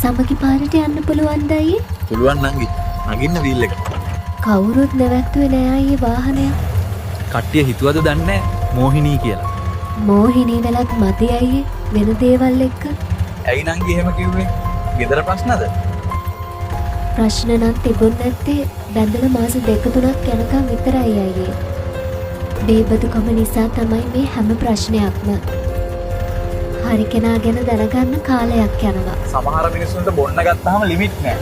සමගි පාරට යන්න පුළුවන්ද අයියේ? පුළුවන් නංගි. නගින්න වීල් එකට. කවුරුත් නැවැත්තුවේ නෑ අයියේ වාහනය. කට්ටිය හිතුවද දන්නේ මෝහිනී කියලා. මෝහිනී වෙලත් මදි අයියේ වෙන දේවල් එක්ක. ඇයි නංගි එහෙම කිව්වේ? ගෙදර ප්‍රශ්නද? ප්‍රශ්න නම් තිබුණ නැත්තේ බැඳලා මාස 2-3ක් යනකම් විතරයි අයියේ. බේබදුකම නිසා තමයි මේ හැම ප්‍රශ්නයක්ම. හරි කෙනා ගැන දැනගන්න කාලයක් යනවා. සමහර මිනිස්සුන්ට බොන්න ගත්තාම ලිමිට් නෑ.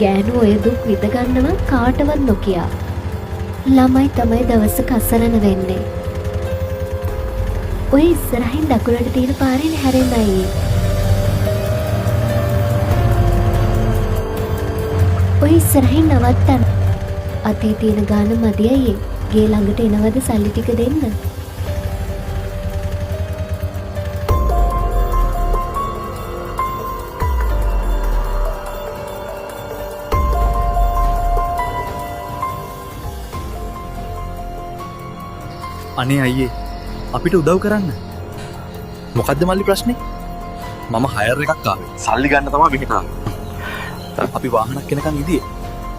ගෑනු ඔය දුක් විඳ ගන්නව කාටවත් නොකියා. ළමයි තමයි දවසක අසරණ වෙන්නේ. ඔය ඉස්සරහින් දකුණට තියෙන පාරෙන් හැරෙන්න අයියේ. ඔය ඉස්සරහින් නවත්තන්න. අතේ තියෙන ගාන මදි අයියේ. ගේ ළඟට එනවද සල්ලි ටික දෙන්න? අනේ අයියේ අපිට උදව් කරන්න. මොකද්ද මල්ලි ප්‍රශ්නේ? මම හයර් එකක් ආවේ. සල්ලි ගන්න තමයි මෙහෙට ආවේ. අපි වාහනක් කෙනකන් ඉදියේ.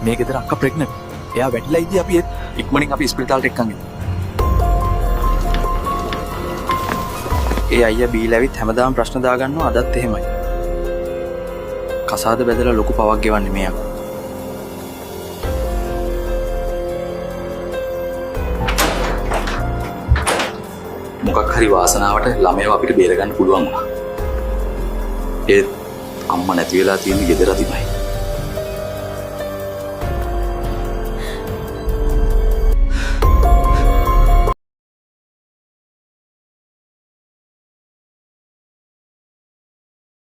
මේ ගෙදර අක්කා ප්‍රෙග්නන්ට්. එයා වැටිලා ඉදී අපි ඉක්මනින් අපි ස්පිරිතාලට එක්කන් ගියා. ඒ අයියා බීලා ඇවිත් හැමදාම ප්‍රශ්න දාගන්නවා අදත් එහෙමයි. කසාද බෙදලා ලොකු පවක් ගෙවන්නේ මෙයා. මොකක් හරි වාසනාවට ළමයව අපිට බේරගන්න පුළුවන් වුණා. ඒත් අම්මා නැති වෙලා තියෙන ගෙදර තිබයි.